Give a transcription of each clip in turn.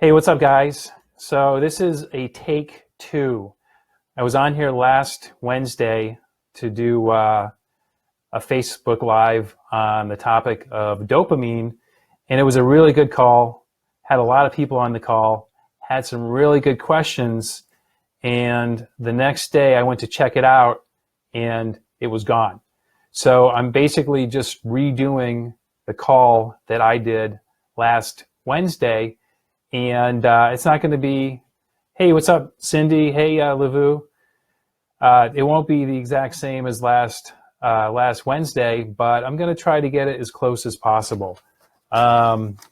Hey, what's up, guys? So this is a take two. I was on here last Wednesday to do a Facebook Live on the topic of dopamine, and it was a really good call. Had a lot of people on the call, had some really good questions, and the next day I went to check it out, and it was gone. So I'm basically just redoing the call that I did last Wednesday. And it's not going to be, hey, what's up, Cindy? Hey, Lavu. It won't be the exact same as last Wednesday, but I'm going to try to get it as close as possible.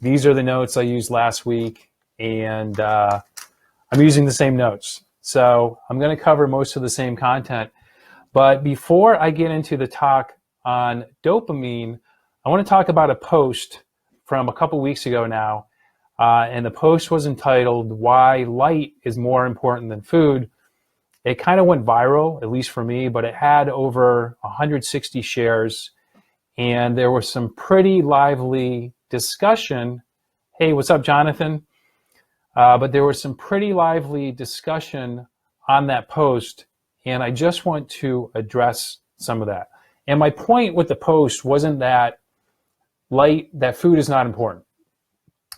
These are the notes I used last week, and I'm using the same notes. So I'm going to cover most of the same content. But before I get into the talk on dopamine, I want to talk about a post from a couple weeks ago now. And the post was entitled, "Why Light is More Important Than Food." It kind of went viral, at least for me, but it had over 160 shares. And there was some pretty lively discussion. Hey, what's up, Jonathan? But there was some pretty lively discussion on that post. And I just want to address some of that. And my point with the post wasn't that food is not important.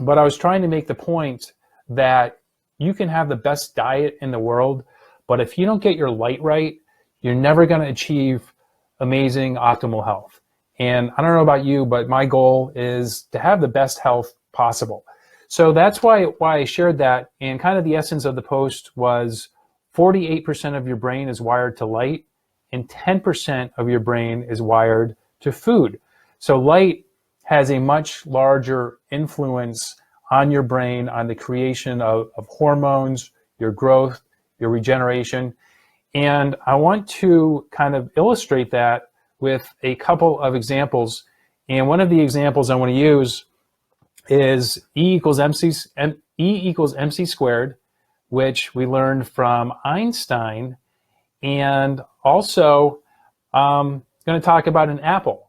But I was trying to make the point that you can have the best diet in the world, but if you don't get your light right, you're never going to achieve amazing, optimal health. And I don't know about you, but my goal is to have the best health possible. So that's why I shared that. And kind of the essence of the post was 48% of your brain is wired to light, and 10% of your brain is wired to food. So light has a much larger influence on your brain, on the creation of hormones, your growth, your regeneration. And I want to kind of illustrate that with a couple of examples. And one of the examples I want to use is E equals MC squared, which we learned from Einstein. And also, I'm going to talk about an apple.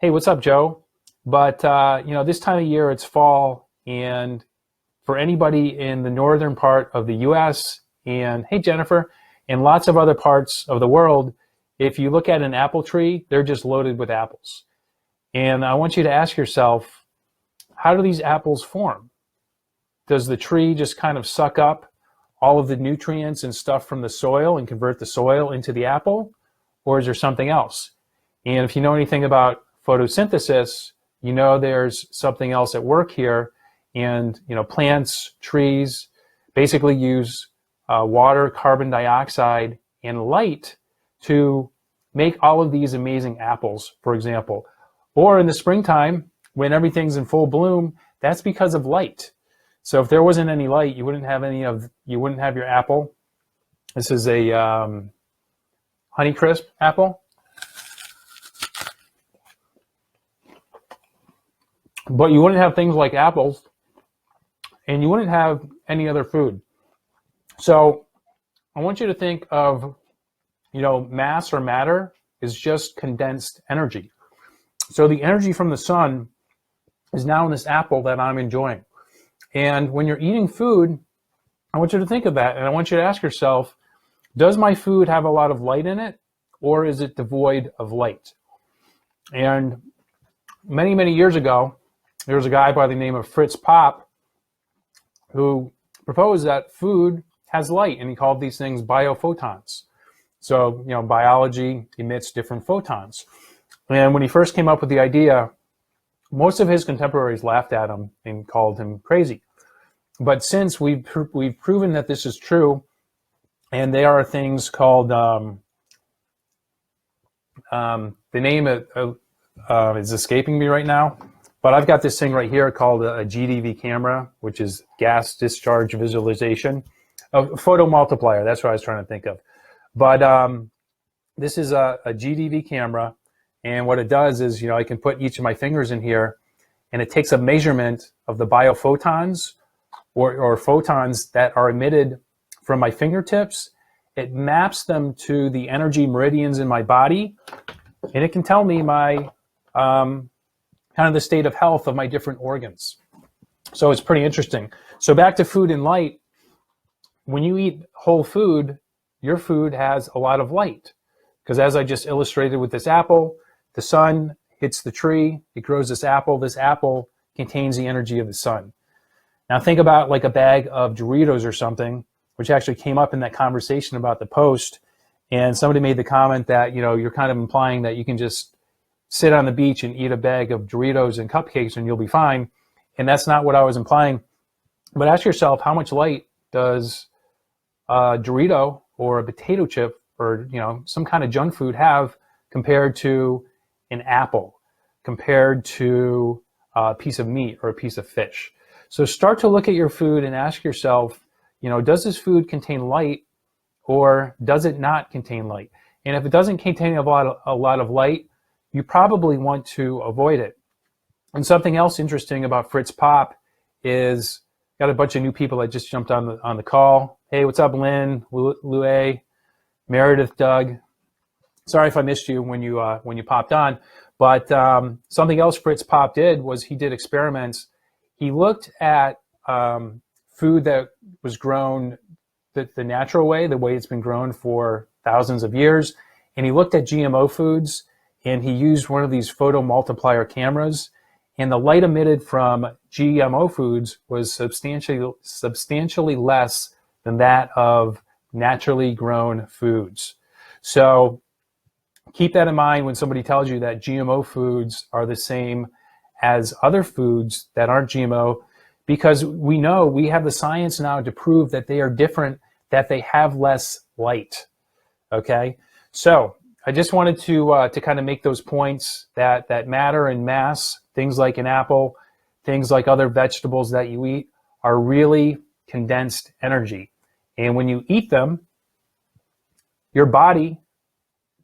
Hey, what's up, Joe? But, this time of year, it's fall, and for anybody in the northern part of the U.S., and hey, Jennifer, and lots of other parts of the world, if you look at an apple tree, they're just loaded with apples. And I want you to ask yourself, how do these apples form? Does the tree just kind of suck up all of the nutrients and stuff from the soil and convert the soil into the apple? Or is there something else? And if you know anything about photosynthesis, you know there's something else at work here. And plants, trees basically use water, carbon dioxide, and light to make all of these amazing apples, for example. Or in the springtime, when everything's in full bloom, that's because of light. So if there wasn't any light, you wouldn't have your apple. This is a Honeycrisp apple. But you wouldn't have things like apples, and you wouldn't have any other food. So I want you to think of, mass or matter is just condensed energy. So the energy from the sun is now in this apple that I'm enjoying. And when you're eating food, I want you to think of that, and I want you to ask yourself, does my food have a lot of light in it, or is it devoid of light? And many, many years ago, there was a guy by the name of Fritz Popp who proposed that food has light, and he called these things biophotons. So, biology emits different photons. And when he first came up with the idea, most of his contemporaries laughed at him and called him crazy. But since we've proven that this is true, and there are things called, the name is escaping me right now, but I've got this thing right here called a GDB Camera, which is gas discharge visualization. A photomultiplier, that's what I was trying to think of. But this is a GDB camera, and what it does is, I can put each of my fingers in here, and it takes a measurement of the biophotons or photons that are emitted from my fingertips. It maps them to the energy meridians in my body, and it can tell me my kind of the state of health of my different organs. So it's pretty interesting. So back to food and light. When you eat whole food, your food has a lot of light. Because as I just illustrated with this apple, the sun hits the tree, it grows this apple. This apple contains the energy of the sun. Now think about like a bag of Doritos or something, which actually came up in that conversation about the post. And somebody made the comment that, you're kind of implying that you can just sit on the beach and eat a bag of Doritos and cupcakes and you'll be fine. And that's not what I was implying. But ask yourself, how much light does a Dorito or a potato chip or some kind of junk food have compared to an apple, compared to a piece of meat or a piece of fish? So start to look at your food and ask yourself, does this food contain light or does it not contain light? And if it doesn't contain a lot of light, you probably want to avoid it. And something else interesting about Fritz Pop is got a bunch of new people that just jumped on the call. Hey, what's up, Lynn, Lue, Meredith, Doug. Sorry if I missed you when you popped on. But something else Fritz Pop did was he did experiments. He looked at food that was grown the natural way, the way it's been grown for thousands of years, and he looked at GMO foods, and he used one of these photomultiplier cameras, and the light emitted from GMO foods was substantially less than that of naturally grown foods. So keep that in mind when somebody tells you that GMO foods are the same as other foods that aren't GMO, because we know we have the science now to prove that they are different, that they have less light. Okay, so I just wanted to kind of make those points that matter in mass. Things like an apple, things like other vegetables that you eat are really condensed energy. And when you eat them, your body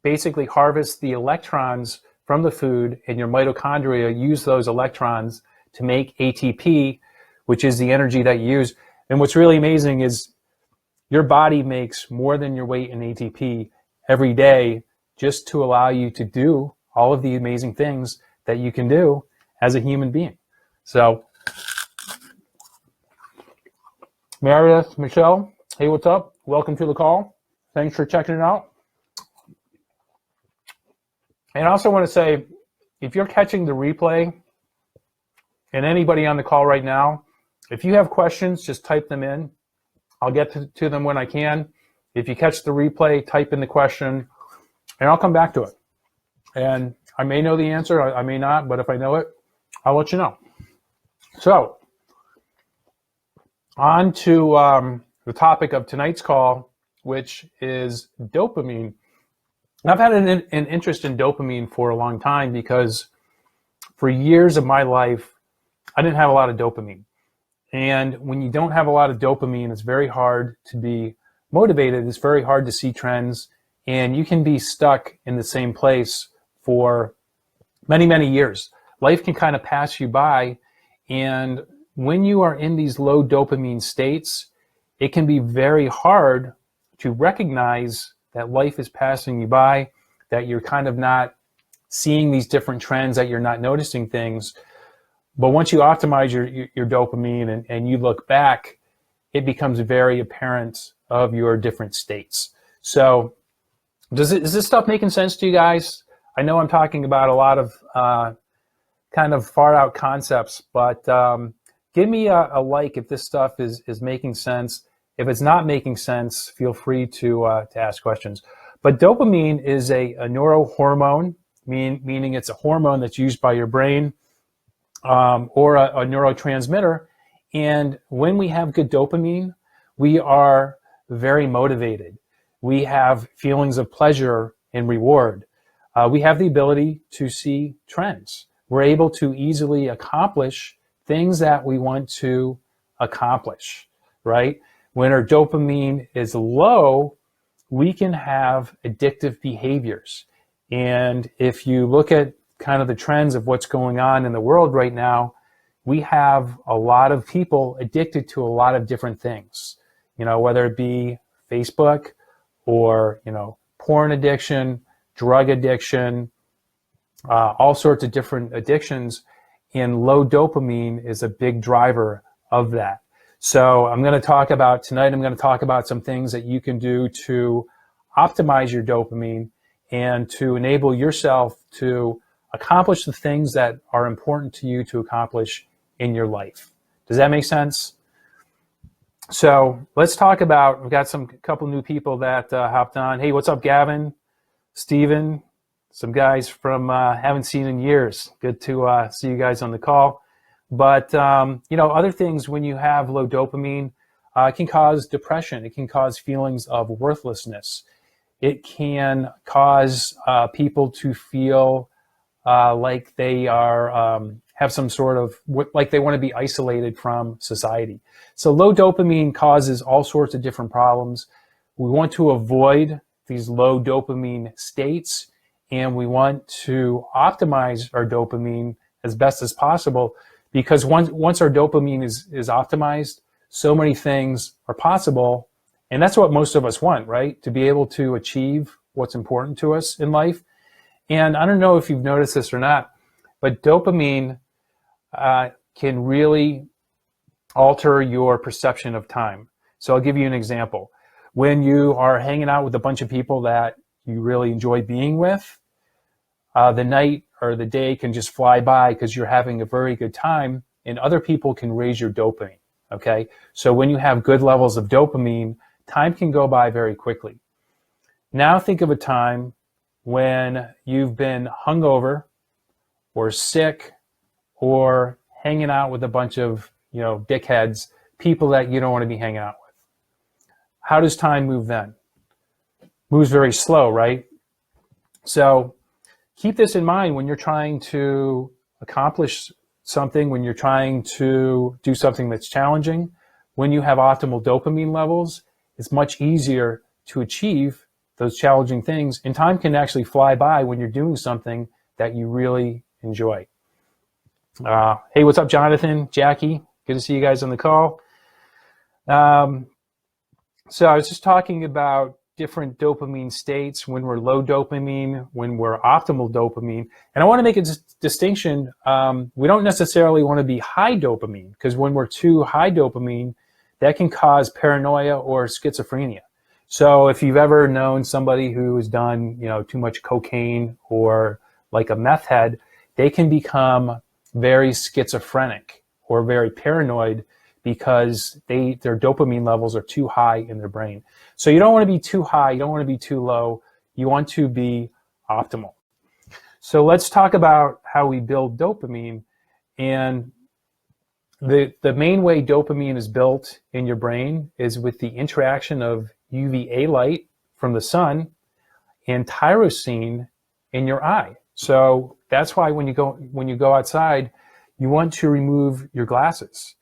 basically harvests the electrons from the food, and your mitochondria use those electrons to make ATP, which is the energy that you use. And what's really amazing is your body makes more than your weight in ATP every day just to allow you to do all of the amazing things that you can do as a human being. So, Meredith, Michelle, hey, what's up? Welcome to the call. Thanks for checking it out. And I also want to say, if you're catching the replay, and anybody on the call right now, if you have questions, just type them in. I'll get to them when I can. If you catch the replay, type in the question, and I'll come back to it. And I may know the answer, I may not, but if I know it, I'll let you know. So, on to the topic of tonight's call, which is dopamine. I've had an interest in dopamine for a long time because for years of my life, I didn't have a lot of dopamine. And when you don't have a lot of dopamine, it's very hard to be motivated. It's very hard to see trends. And you can be stuck in the same place for many, many years. Life can kind of pass you by. And when you are in these low dopamine states, it can be very hard to recognize that life is passing you by, that you're kind of not seeing these different trends, that you're not noticing things. But once you optimize your dopamine and you look back, it becomes very apparent of your different states. So is this stuff making sense to you guys? I know I'm talking about a lot of kind of far out concepts, but give me a like if this stuff is making sense. If it's not making sense, feel free to ask questions. But dopamine is a neurohormone, meaning it's a hormone that's used by your brain, or a neurotransmitter. And when we have good dopamine, we are very motivated. We have feelings of pleasure and reward. We have the ability to see trends. We're able to easily accomplish things that we want to accomplish, right? When our dopamine is low, we can have addictive behaviors. And if you look at kind of the trends of what's going on in the world right now, we have a lot of people addicted to a lot of different things, whether it be Facebook or, porn addiction, drug addiction, all sorts of different addictions. And low dopamine is a big driver of that. So I'm going to talk about some things that you can do to optimize your dopamine and to enable yourself to accomplish the things that are important to you to accomplish in your life. Does that make sense? So let's talk about, we've got couple new people that hopped on. Hey, what's up, Gavin, Steven, some guys from haven't seen in years. Good to see you guys on the call. But, other things when you have low dopamine, it can cause depression. It can cause feelings of worthlessness. It can cause people to feel like they are have some sort of, like they want to be isolated from society. So low dopamine causes all sorts of different problems. We want to avoid these low dopamine states, and we want to optimize our dopamine as best as possible, because once our dopamine is optimized, so many things are possible, and that's what most of us want, right? To be able to achieve what's important to us in life. And I don't know if you've noticed this or not, but dopamine can really alter your perception of time. So I'll give you an example. When you are hanging out with a bunch of people that you really enjoy being with, the night or the day can just fly by because you're having a very good time, and other people can raise your dopamine, okay? So when you have good levels of dopamine, time can go by very quickly. Now think of a time when you've been hungover or sick or hanging out with a bunch of, dickheads, people that you don't want to be hanging out with. How does time move then? Moves very slow, right? So keep this in mind when you're trying to accomplish something, when you're trying to do something that's challenging. When you have optimal dopamine levels, it's much easier to achieve those challenging things, and time can actually fly by when you're doing something that you really enjoy. Hey, what's up, Jonathan, Jackie? Good to see you guys on the call. So I was just talking about different dopamine states, when we're low dopamine, when we're optimal dopamine. And I want to make a distinction. We don't necessarily want to be high dopamine, because when we're too high dopamine, that can cause paranoia or schizophrenia. So if you've ever known somebody who has done, too much cocaine or like a meth head, they can become very schizophrenic or very paranoid because their dopamine levels are too high in their brain. So you don't want to be too high, you don't want to be too low, you want to be optimal. So let's talk about how we build dopamine. And the main way dopamine is built in your brain is with the interaction of UVA light from the sun and tyrosine in your eye. So that's why when you go outside, you want to remove your glasses.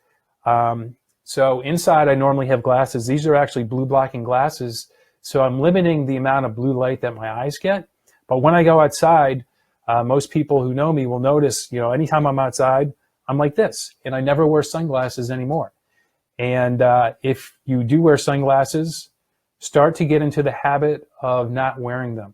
So inside I normally have glasses. These are actually blue blocking glasses. So I'm limiting the amount of blue light that my eyes get. But when I go outside, most people who know me will notice, anytime I'm outside, I'm like this, and I never wear sunglasses anymore. And if you do wear sunglasses, start to get into the habit of not wearing them.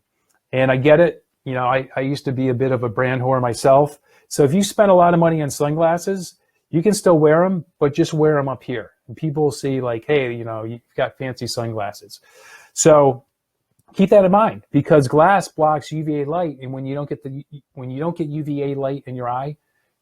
And I get it. I used to be a bit of a brand whore myself. So if you spend a lot of money on sunglasses, you can still wear them, but just wear them up here. And people will see like, hey, you've got fancy sunglasses. So keep that in mind, because glass blocks UVA light, and when you don't get UVA light in your eye,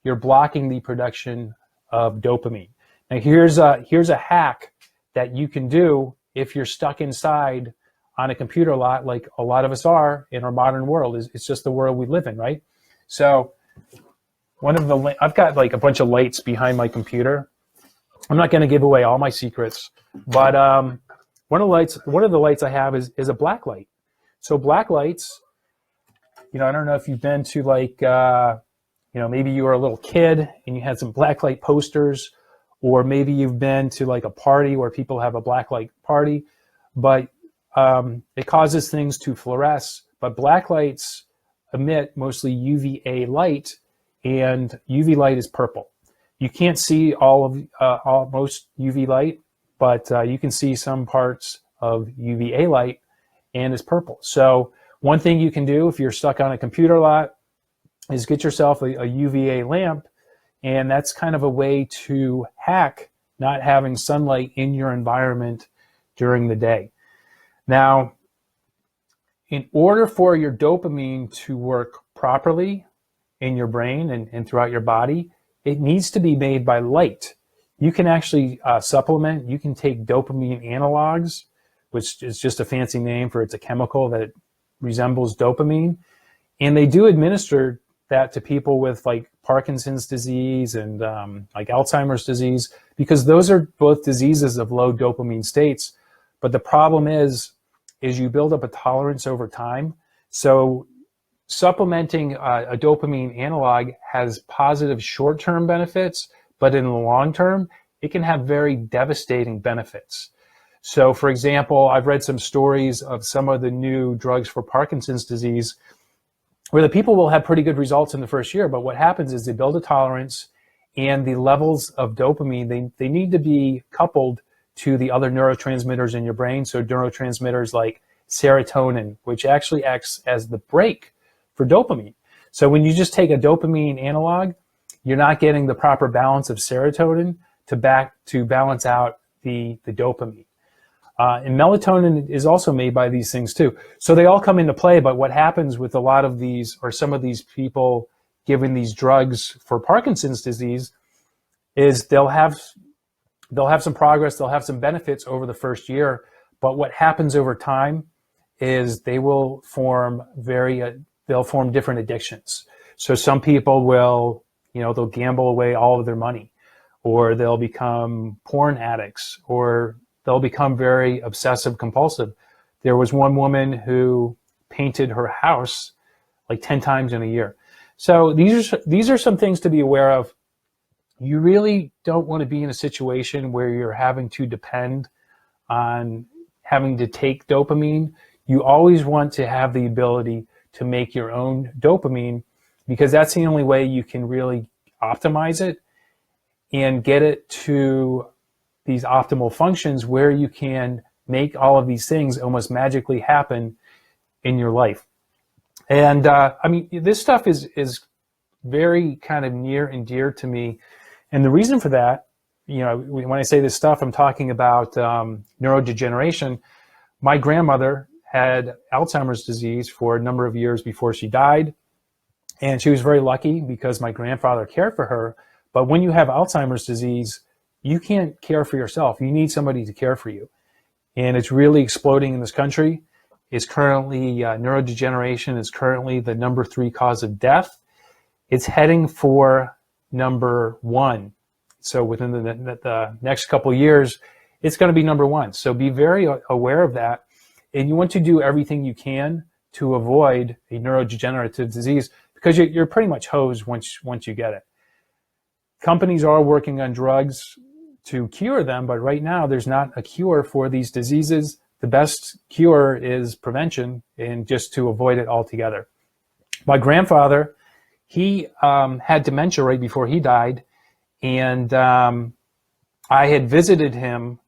you're blocking the production of dopamine. Now here's a hack that you can do if you're stuck inside on a computer a lot, like a lot of us are in our modern world. It's just the world we live in, right? So I've got like a bunch of lights behind my computer. I'm not going to give away all my secrets, but one of the lights I have is a black light. So black lights, I don't know if you've been to like, maybe you were a little kid and you had some black light posters, or maybe you've been to like a party where people have a black light party, but it causes things to fluoresce. But black lights emit mostly UVA light, and UV light is purple. You can't see most UV light, but you can see some parts of UVA light, and it's purple. So one thing you can do if you're stuck on a computer a lot is get yourself a UVA lamp, and that's kind of a way to hack not having sunlight in your environment during the day. Now, in order for your dopamine to work properly in your brain and throughout your body, it needs to be made by light. You can actually supplement. You can take dopamine analogs, which is just a fancy name for it's a chemical that resembles dopamine. And they do administer that to people with like Parkinson's disease and like Alzheimer's disease, because those are both diseases of low dopamine states. But the problem is you build up a tolerance over time. So supplementing a dopamine analog has positive short-term benefits, but in the long term, it can have very devastating benefits. So for example, I've read some stories of some of the new drugs for Parkinson's disease where the people will have pretty good results in the first year, but what happens is they build a tolerance, and the levels of dopamine, they need to be coupled to the other neurotransmitters in your brain. So neurotransmitters like serotonin, which actually acts as the brake for dopamine. So when you just take a dopamine analog, you're not getting the proper balance of serotonin to balance out the dopamine. And melatonin is also made by these things too. So they all come into play, but what happens with a lot of these, or some of these people given these drugs for Parkinson's disease, is they'll have some progress, they'll have some benefits over the first year, but what happens over time is they will form different addictions. So some people will, they'll gamble away all of their money, or they'll become porn addicts, or they'll become very obsessive compulsive. There was one woman who painted her house like 10 times in a year. So these are some things to be aware of. You really don't want to be in a situation where you're having to depend on having to take dopamine. You always want to have the ability to make your own dopamine, because that's the only way you can really optimize it and get it to these optimal functions where you can make all of these things almost magically happen in your life. And I mean, this stuff is very kind of near and dear to me. And the reason for that, when I say this stuff, I'm talking about neurodegeneration. My grandmother had Alzheimer's disease for a number of years before she died. And she was very lucky because my grandfather cared for her. But when you have Alzheimer's disease, you can't care for yourself. You need somebody to care for you. And it's really exploding in this country. It's currently, neurodegeneration is currently the number 3 cause of death. It's heading for number 1. So within the next couple of years, it's going to be number 1. So be very aware of that. And you want to do everything you can to avoid a neurodegenerative disease, because you're pretty much hosed once you get it. Companies are working on drugs to cure them, but right now there's not a cure for these diseases. The best cure is prevention, and just to avoid it altogether. My grandfather, he had dementia right before he died, and I had visited him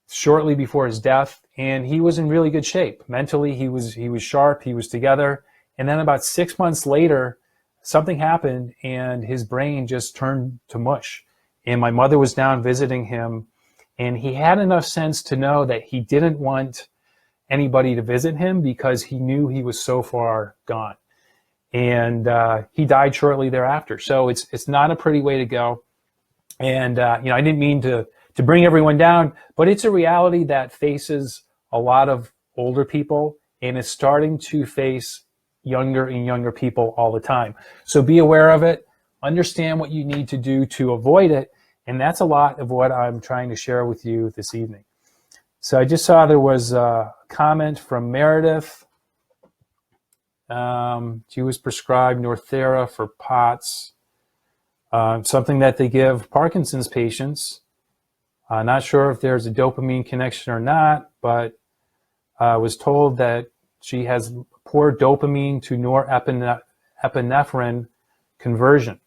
shortly before his death, and he was in really good shape. Mentally, he was sharp, he was together. And then about 6 months later, something happened, and his brain just turned to mush. And my mother was down visiting him, and he had enough sense to know that he didn't want anybody to visit him because he knew he was so far gone. And he died shortly thereafter. So it's not a pretty way to go. And I didn't mean to bring everyone down, but it's a reality that faces a lot of older people, and it's starting to face younger and younger people all the time. So be aware of it. Understand what you need to do to avoid it. And that's a lot of what I'm trying to share with you this evening. So I just saw there was a comment from Meredith. She was prescribed Northera for POTS, something that they give Parkinson's patients. Not sure if there's a dopamine connection or not, but I was told that she has poor dopamine to norepinephrine conversion.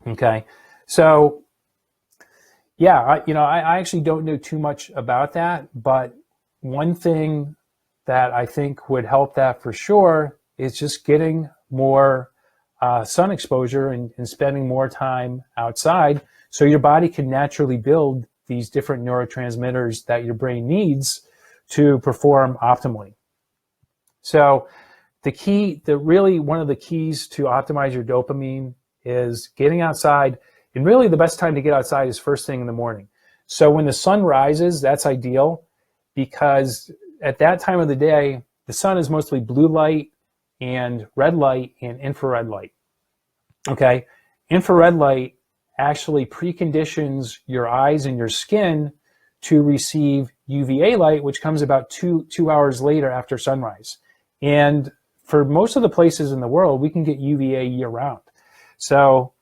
Okay, so yeah, I actually don't know too much about that, but one thing that I think would help that for sure is just getting more sun exposure and spending more time outside, So your body can naturally build these different neurotransmitters that your brain needs to perform optimally. So really one of the keys to optimize your dopamine is getting outside. And really the best time to get outside is first thing in the morning. So when the sun rises, that's ideal, because at that time of the day, the sun is mostly blue light and red light and infrared light. Okay? Infrared light actually preconditions your eyes and your skin to receive UVA light, which comes about two hours later after sunrise. And for most of the places in the world, we can get UVA year round. So,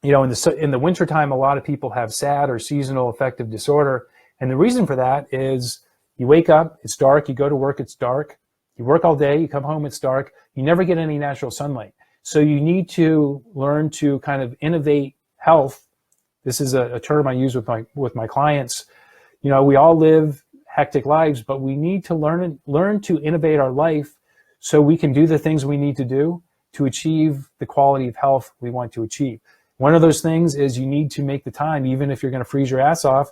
you know, in the wintertime, a lot of people have SAD, or seasonal affective disorder. And the reason for that is you wake up, it's dark, you go to work, it's dark, you work all day, you come home, it's dark, you never get any natural sunlight. So you need to learn to kind of innovate health. This is a term I use with my clients. You know, we all live hectic lives, but we need to learn to innovate our life so we can do the things we need to do to achieve the quality of health we want to achieve. One of those things is you need to make the time, even if you're going to freeze your ass off,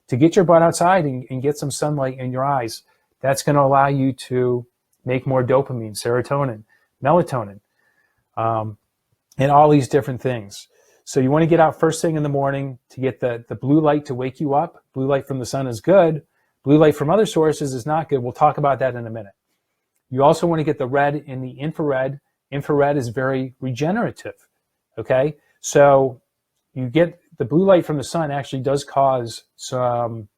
to get your butt outside and get some sunlight in your eyes. That's going to allow you to make more dopamine, serotonin, melatonin, and all these different things. So you want to get out first thing in the morning to get the blue light to wake you up. Blue light from the sun is good. Blue light from other sources is not good. We'll talk about that in a minute. You also want to get the red and the infrared. Infrared is very regenerative, okay? So you get the blue light from the sun actually does cause some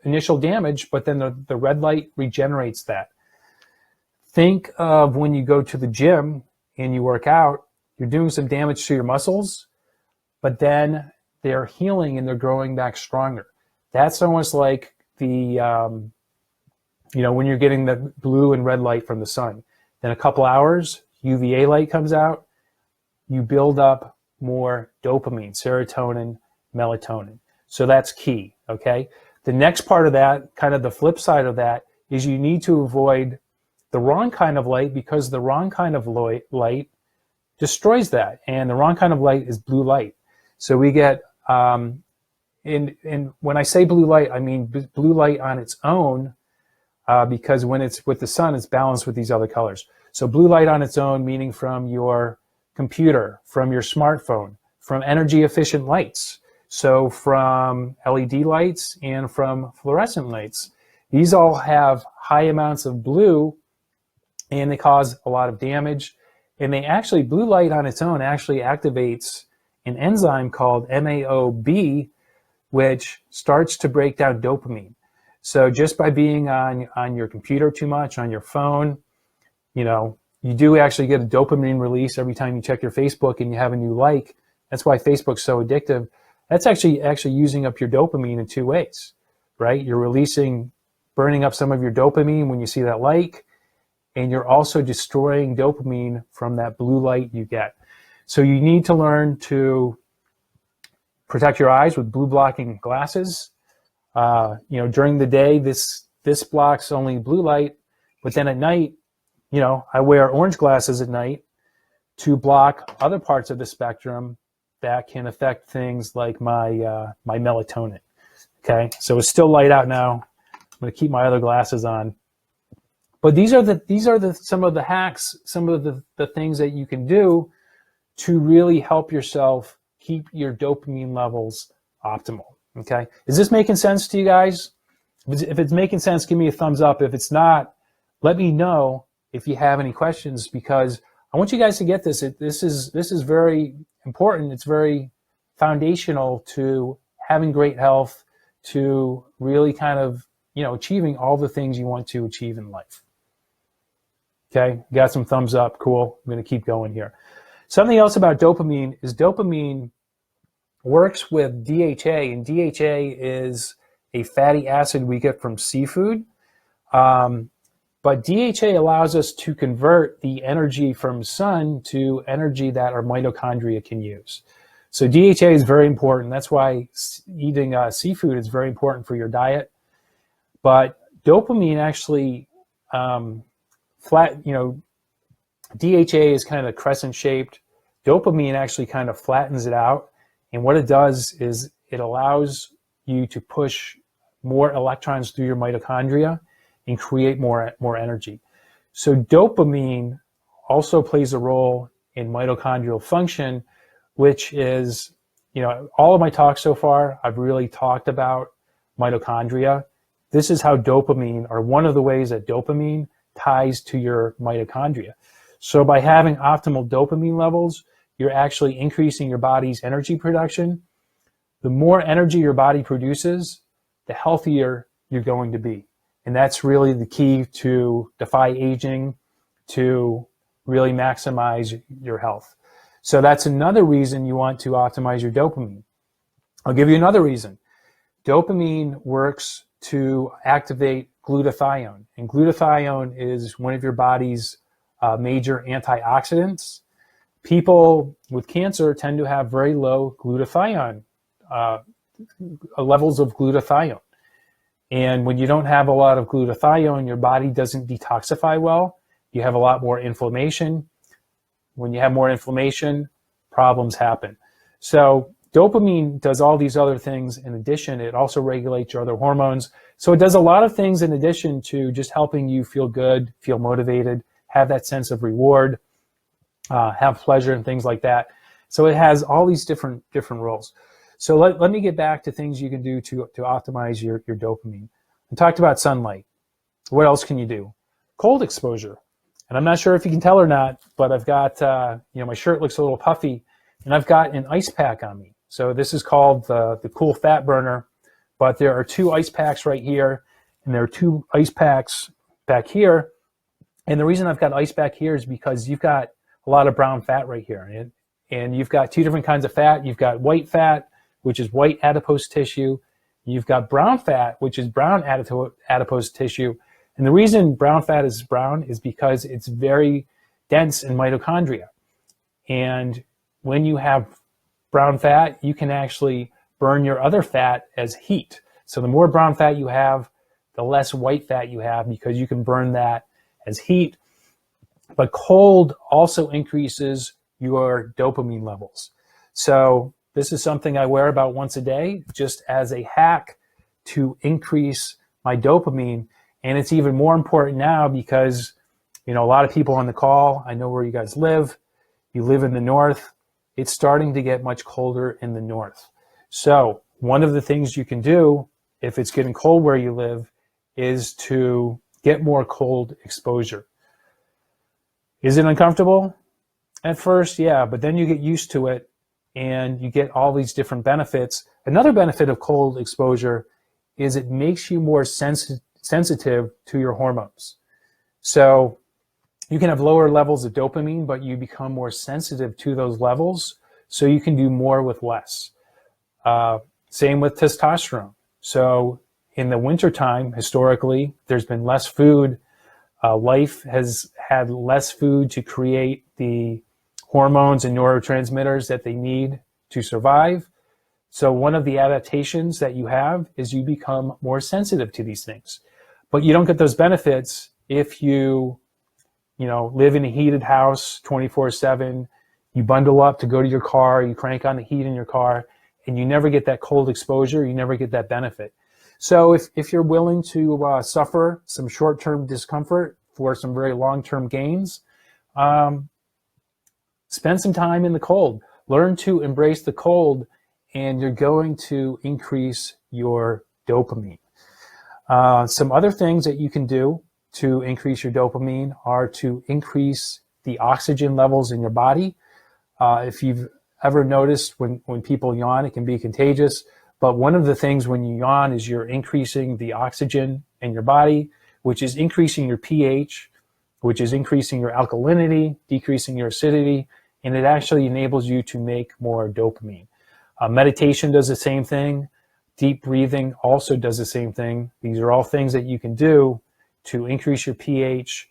initial damage, but then the red light regenerates that. Think of when you go to the gym and you work out, you're doing some damage to your muscles, but then they're healing and they're growing back stronger. That's almost like when you're getting the blue and red light from the sun. Then a couple hours, UVA light comes out, you build up more dopamine, serotonin, melatonin. So that's key, okay? The next part of that, kind of the flip side of that, is you need to avoid the wrong kind of light, because the wrong kind of light destroys that. And the wrong kind of light is blue light. So we get, and when I say blue light, I mean blue light on its own, because when it's with the sun, it's balanced with these other colors. So blue light on its own, meaning from your computer, from your smartphone, from energy efficient lights. So from LED lights and from fluorescent lights. These all have high amounts of blue and they cause a lot of damage. And blue light on its own actually activates an enzyme called MAOB, which starts to break down dopamine. So just by being on your computer too much, on your phone, you do actually get a dopamine release every time you check your Facebook and you have a new like. That's why Facebook's so addictive. That's actually using up your dopamine in two ways, right? You're burning up some of your dopamine when you see that like, and you're also destroying dopamine from that blue light you get. So you need to learn to protect your eyes with blue blocking glasses. During the day, this blocks only blue light, but then at night, I wear orange glasses at night to block other parts of the spectrum that can affect things like my melatonin. Okay, so it's still light out now. I'm going to keep my other glasses on. But these are some of the hacks, some of the things that you can do to really help yourself keep your dopamine levels optimal. Okay, is this making sense to you guys? If it's making sense, give me a thumbs up. If it's not, let me know if you have any questions, because I want you guys to get this. This is very important. It's very foundational to having great health, to really kind of achieving all the things you want to achieve in life. Okay, got some thumbs up. Cool. I'm going to keep going here. Something else about dopamine is dopamine works with DHA, and DHA is a fatty acid we get from seafood. But DHA allows us to convert the energy from sun to energy that our mitochondria can use. So DHA is very important. That's why eating seafood is very important for your diet. But dopamine actually DHA is kind of crescent shaped. Dopamine actually kind of flattens it out. And what it does is it allows you to push more electrons through your mitochondria and create more energy. So dopamine also plays a role in mitochondrial function, which is, all of my talks so far, I've really talked about mitochondria. This is how dopamine, or one of the ways that dopamine ties to your mitochondria. So by having optimal dopamine levels, you're actually increasing your body's energy production. The more energy your body produces, the healthier you're going to be. And that's really the key to defy aging, to really maximize your health. So that's another reason you want to optimize your dopamine. I'll give you another reason. Dopamine works to activate glutathione. And glutathione is one of your body's major antioxidants. People with cancer tend to have very low glutathione, levels of glutathione. And when you don't have a lot of glutathione, your body doesn't detoxify well. You have a lot more inflammation. When you have more inflammation, problems happen. So dopamine does all these other things. In addition, it also regulates your other hormones. So it does a lot of things in addition to just helping you feel good, feel motivated, have that sense of reward, have pleasure and things like that. So it has all these different roles. So let me get back to things you can do to optimize your dopamine. I talked about sunlight. What else can you do? Cold exposure. And I'm not sure if you can tell or not, but I've got, my shirt looks a little puffy, and I've got an ice pack on me. So this is called the Cool Fat Burner, but there are 2 ice packs right here, and there are 2 ice packs back here. And the reason I've got ice back here is because you've got a lot of brown fat right here. And you've got 2 different kinds of fat. You've got white fat, which is white adipose tissue. You've got brown fat, which is brown adipose tissue. And the reason brown fat is brown is because it's very dense in mitochondria. And when you have brown fat, you can actually burn your other fat as heat. So the more brown fat you have, the less white fat you have, because you can burn that as heat. But cold also increases your dopamine levels. So this is something I wear about once a day, just as a hack to increase my dopamine. And it's even more important now because, a lot of people on the call, I know where you guys live. You live in the north. It's starting to get much colder in the north. So one of the things you can do if it's getting cold where you live is to get more cold exposure. Is it uncomfortable? At first, yeah, but then you get used to it and you get all these different benefits. Another benefit of cold exposure is it makes you more sensitive to your hormones. So you can have lower levels of dopamine, but you become more sensitive to those levels, so you can do more with less. Same with testosterone. So in the wintertime, historically, there's been less food. Life has had less food to create the hormones and neurotransmitters that they need to survive. So one of the adaptations that you have is you become more sensitive to these things. But you don't get those benefits if you live in a heated house 24/7, you bundle up to go to your car, you crank on the heat in your car, and you never get that cold exposure, you never get that benefit. So if you're willing to suffer some short-term discomfort for some very long-term gains, spend some time in the cold. Learn to embrace the cold, and you're going to increase your dopamine. Some other things that you can do to increase your dopamine are to increase the oxygen levels in your body. If you've ever noticed when people yawn, it can be contagious. But one of the things when you yawn is you're increasing the oxygen in your body, which is increasing your pH, which is increasing your alkalinity, decreasing your acidity, and it actually enables you to make more dopamine. Meditation does the same thing. Deep breathing also does the same thing. These are all things that you can do to increase your pH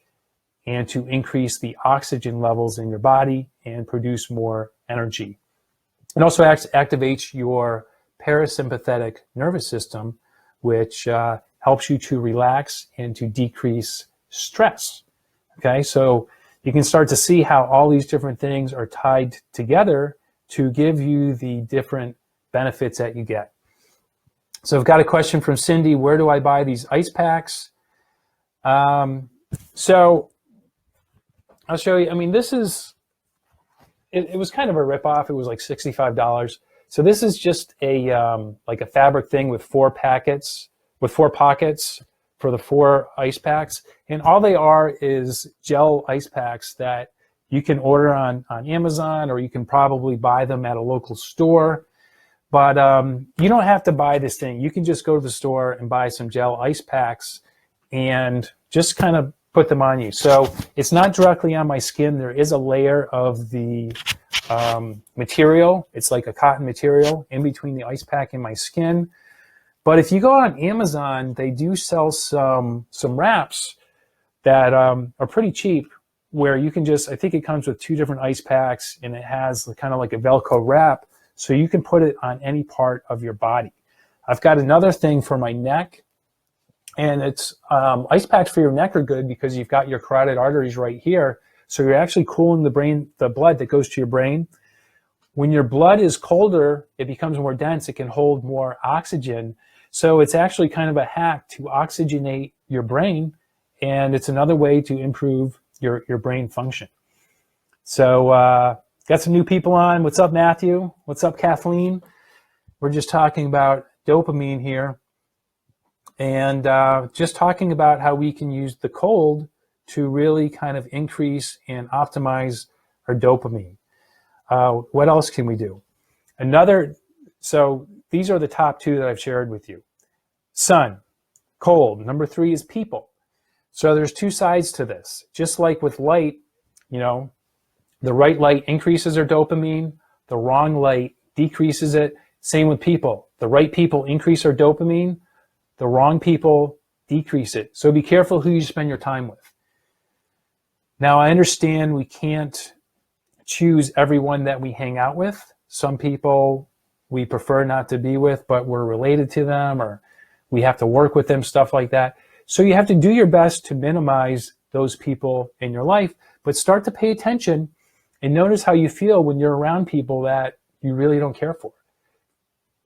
and to increase the oxygen levels in your body and produce more energy. It also activates your parasympathetic nervous system, which helps you to relax and to decrease stress. Okay, so you can start to see how all these different things are tied together to give you the different benefits that you get. So I've got a question from Cindy. Where do I buy these ice packs? So I'll show you. I mean, this is, it was kind of a ripoff. It was like $65. So this is just a like a fabric thing with 4 pockets for the 4 ice packs. And all they are is gel ice packs that you can order on Amazon, or you can probably buy them at a local store. But you don't have to buy this thing. You can just go to the store and buy some gel ice packs and just kind of put them on you. So it's not directly on my skin. There is a layer of the material. It's like a cotton material in between the ice pack and my skin. But if you go on Amazon, they do sell some wraps that are pretty cheap, where you can just, I think it comes with 2 different ice packs, and it has kind of like a Velcro wrap, so you can put it on any part of your body. I've got another thing for my neck, and it's ice packs for your neck are good because you've got your carotid arteries right here, so you're actually cooling the blood that goes to your brain. When your blood is colder, it becomes more dense. It can hold more oxygen. So it's actually kind of a hack to oxygenate your brain, and it's another way to improve your brain function. So got some new people on. What's up, Matthew? What's up, Kathleen? We're just talking about dopamine here, and just talking about how we can use the cold to really kind of increase and optimize our dopamine. What else can we do? So these are the top 2 that I've shared with you. Sun, cold. Number 3 is people. So there's 2 sides to this. Just like with light, you know, the right light increases our dopamine, the wrong light decreases it. Same with people. The right people increase our dopamine, the wrong people decrease it. So be careful who you spend your time with. Now, I understand we can't choose everyone that we hang out with. Some people we prefer not to be with, but we're related to them, or we have to work with them, stuff like that. So you have to do your best to minimize those people in your life, but start to pay attention and notice how you feel when you're around people that you really don't care for.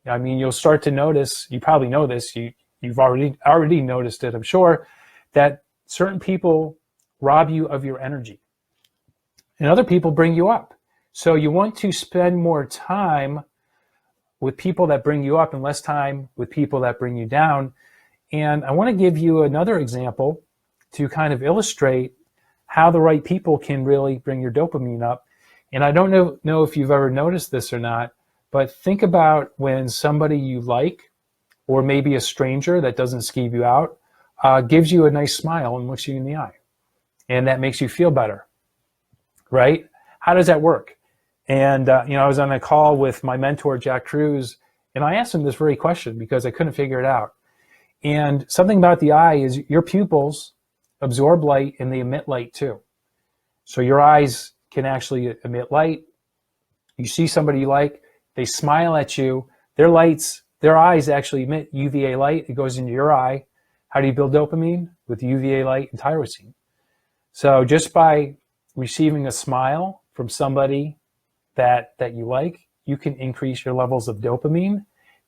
I mean, you'll start to notice, you probably know this, you've already noticed it, I'm sure, that certain people rob you of your energy. And other people bring you up. So you want to spend more time with people that bring you up and less time with people that bring you down. And I want to give you another example to kind of illustrate how the right people can really bring your dopamine up. And I don't know if you've ever noticed this or not, but think about when somebody you like, or maybe a stranger that doesn't skeeve you out, gives you a nice smile and looks you in the eye. And that makes you feel better. Right? How does that work? And I was on a call with my mentor, Jack Cruz, and I asked him this very question because I couldn't figure it out. And something about the eye is your pupils absorb light and they emit light too. So your eyes can actually emit light. You see somebody you like, they smile at you, their eyes actually emit UVA light. It goes into your eye. How do you build dopamine? With UVA light and tyrosine. So just by receiving a smile from somebody that you like, you can increase your levels of dopamine,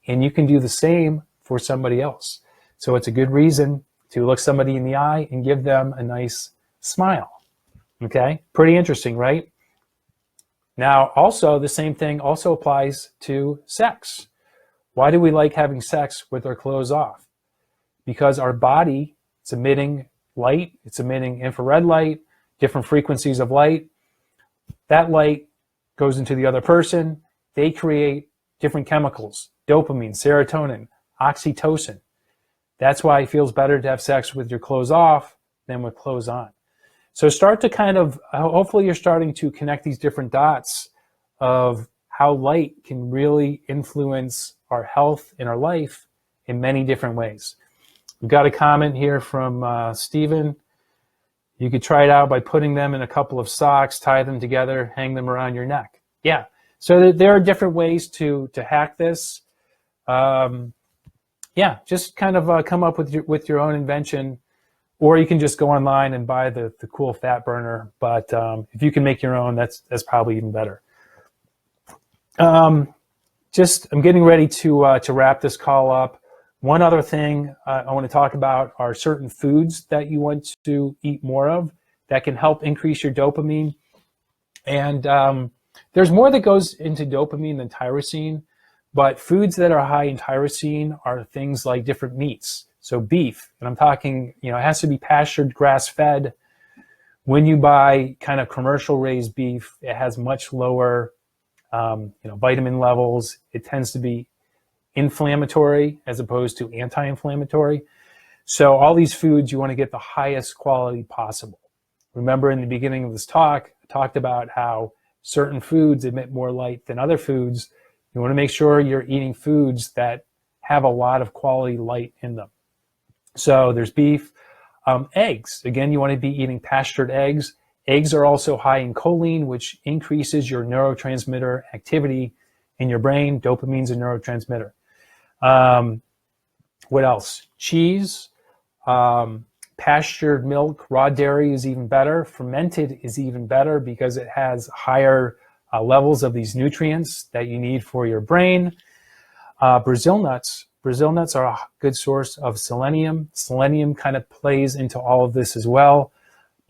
and you can do the same for somebody else. So it's a good reason to look somebody in the eye and give them a nice smile. Okay? Pretty interesting, right? Now, also, the same thing also applies to sex. Why do we like having sex with our clothes off? Because our body is emitting light, it's emitting infrared light, different frequencies of light. That light goes into the other person. They create different chemicals, dopamine, serotonin, oxytocin. That's why it feels better to have sex with your clothes off than with clothes on. So start to kind of, hopefully you're starting to connect these different dots of how light can really influence our health in our life in many different ways. We've got a comment here from Stephen. You could try it out by putting them in a couple of socks, tie them together, hang them around your neck. Yeah, so there are different ways to hack this. Yeah, just kind of come up with your own invention or you can just go online and buy the cool fat burner. But if you can make your own, that's probably even better. I'm getting ready to wrap this call up. One other thing I want to talk about are certain foods that you want to eat more of that can help increase your dopamine. And there's more that goes into dopamine than tyrosine, but foods that are high in tyrosine are things like different meats. So beef, and I'm talking, it has to be pastured, grass-fed. When you buy kind of commercial raised beef, it has much lower vitamin levels. It tends to be inflammatory as opposed to anti-inflammatory. So all these foods, you want to get the highest quality possible. Remember in the beginning of this talk, I talked about how certain foods emit more light than other foods. You want to make sure you're eating foods that have a lot of quality light in them. So there's beef. Eggs. Again, you want to be eating pastured eggs. Eggs are also high in choline, which increases your neurotransmitter activity in your brain. Dopamine's a neurotransmitter. What else? Cheese, pastured milk, raw dairy is even better. Fermented is even better because it has higher levels of these nutrients that you need for your brain. Brazil nuts. Brazil nuts are a good source of selenium. Selenium kind of plays into all of this as well.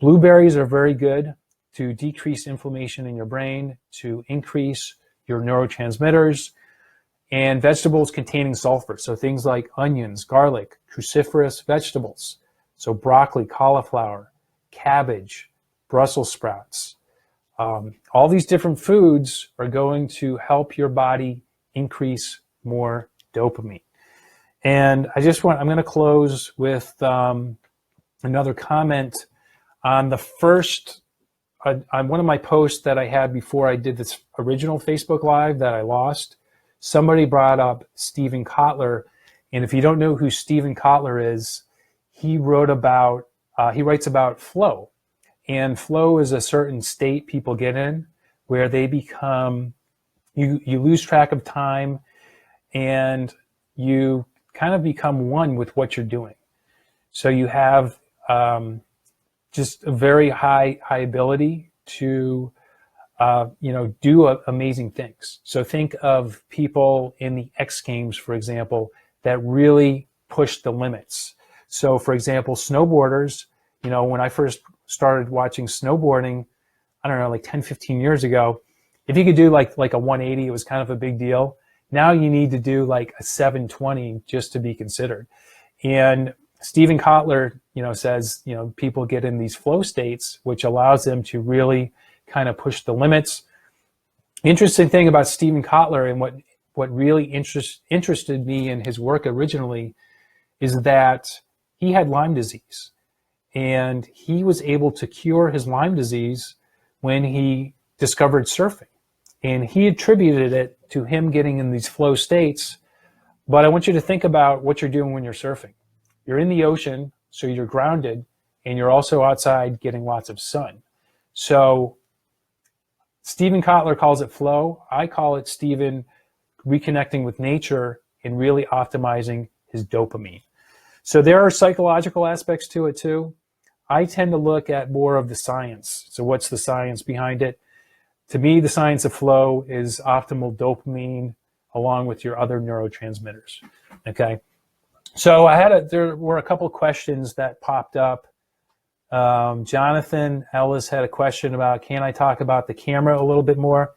Blueberries are very good to decrease inflammation in your brain, to increase your neurotransmitters, and vegetables containing sulfur. So things like onions, garlic, cruciferous vegetables. So broccoli, cauliflower, cabbage, Brussels sprouts. All these different foods are going to help your body increase more dopamine. And I'm going to close with another comment on on one of my posts that I had before I did this original Facebook Live that I lost. Somebody brought up Steven Kotler. And if you don't know who Steven Kotler is, he writes about flow. And flow is a certain state people get in where they become, you lose track of time and you kind of become one with what you're doing. So you have just a very high ability to do amazing things. So think of people in the X Games, for example, that really push the limits. So for example, snowboarders, when I first started watching snowboarding, I don't know, like 10, 15 years ago, if you could do like a 180, it was kind of a big deal. Now you need to do like a 720 just to be considered. And Steven Kotler, says, people get in these flow states, which allows them to really kind of push the limits. Interesting thing about Steven Kotler and what really interested me in his work originally is that he had Lyme disease. And he was able to cure his Lyme disease when he discovered surfing. And he attributed it to him getting in these flow states. But I want you to think about what you're doing when you're surfing. You're in the ocean, so you're grounded, and you're also outside getting lots of sun. So Steven Kotler calls it flow. I call it Steven reconnecting with nature and really optimizing his dopamine. So there are psychological aspects to it too. I tend to look at more of the science. So what's the science behind it? To me, the science of flow is optimal dopamine along with your other neurotransmitters. Okay. So there were a couple questions that popped up. Jonathan Ellis had a question about, can I talk about the camera a little bit more?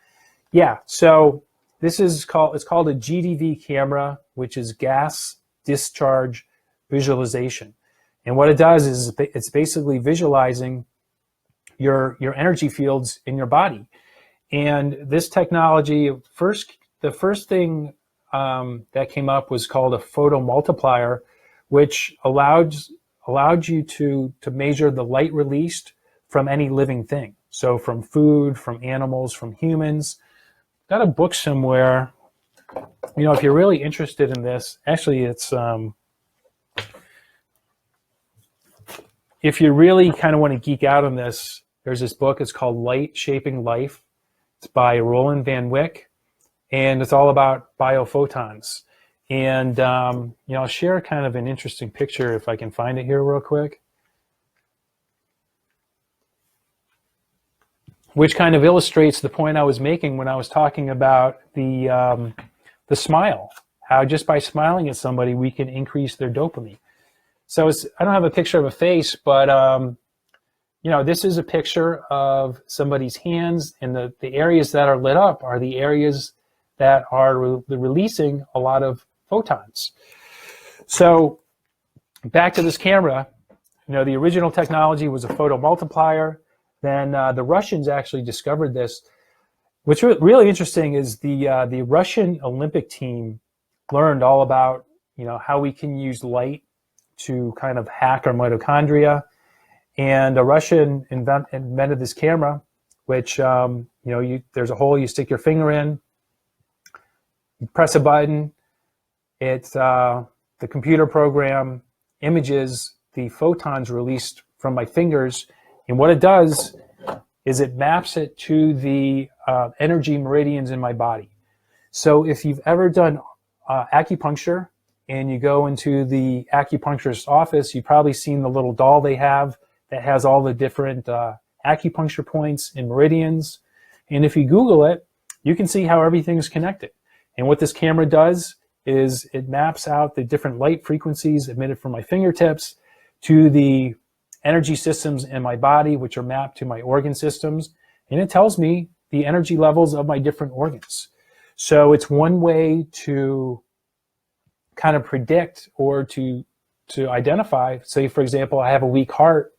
Yeah. So it's called a GDB camera, which is gas discharge visualization. And what it does is it's basically visualizing your energy fields in your body. And this technology, the first thing that came up was called a photomultiplier, which allowed you to measure the light released from any living thing. So from food, from animals, from humans. Got a book somewhere. If you're really interested in this, actually it's if you really kind of want to geek out on this, there's this book. It's called Light Shaping Life. It's by Roland Van Wyck, and it's all about biophotons. And I'll share kind of an interesting picture if I can find it here real quick. which kind of illustrates the point I was making when I was talking about the smile, how just by smiling at somebody, we can increase their dopamine. So I don't have a picture of a face, but this is a picture of somebody's hands, and the areas that are lit up are the areas that are releasing a lot of photons. So back to this camera, the original technology was a photomultiplier. Then the Russians actually discovered this. What's really interesting is the Russian Olympic team learned all about how we can use light to kind of hack our mitochondria. And a Russian invented this camera, which there's a hole you stick your finger in, you press a button, it's the computer program images the photons released from my fingers, and what it does is it maps it to the energy meridians in my body. So if you've ever done acupuncture and you go into the acupuncturist's office, you've probably seen the little doll they have that has all the different acupuncture points and meridians. And if you Google it, you can see how everything's connected. And what this camera does is it maps out the different light frequencies emitted from my fingertips to the energy systems in my body, which are mapped to my organ systems. And it tells me the energy levels of my different organs. So it's one way to kind of predict or to identify. Say, for example, I have a weak heart.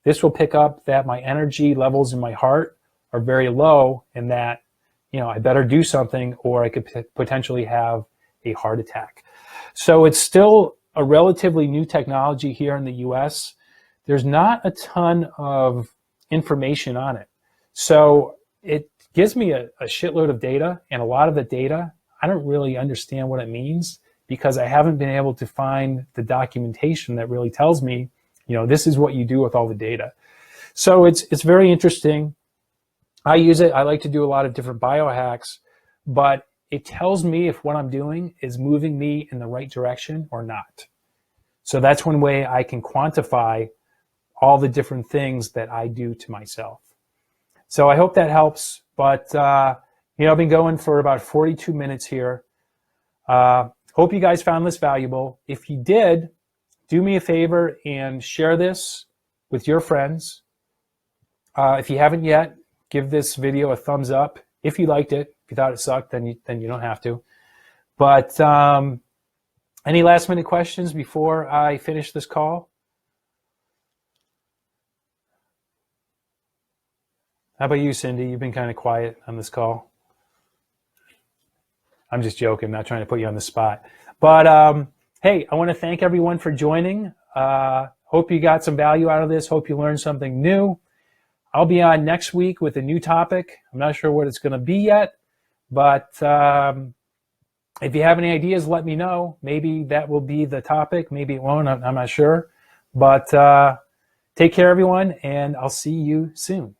This will pick up that my energy levels in my heart are very low, and that I better do something, or I could potentially have a heart attack. So it's still a relatively new technology here in the US. There's not a ton of information on it. So it gives me a shitload of data, and a lot of the data, I don't really understand what it means because I haven't been able to find the documentation that really tells me, this is what you do with all the data. So it's very interesting. I use it. I like to do a lot of different biohacks, but it tells me if what I'm doing is moving me in the right direction or not. So that's one way I can quantify all the different things that I do to myself. So I hope that helps. But, I've been going for about 42 minutes here. Hope you guys found this valuable. If you did, do me a favor and share this with your friends. If you haven't yet, give this video a thumbs up. If you liked it, if you thought it sucked, then you don't have to. But any last minute questions before I finish this call? How about you, Cindy? You've been kind of quiet on this call. I'm just joking, not trying to put you on the spot. But hey, I want to thank everyone for joining. Hope you got some value out of this. Hope you learned something new. I'll be on next week with a new topic. I'm not sure what it's going to be yet, but if you have any ideas, let me know. Maybe that will be the topic. Maybe it won't. I'm not sure. But take care, everyone, and I'll see you soon.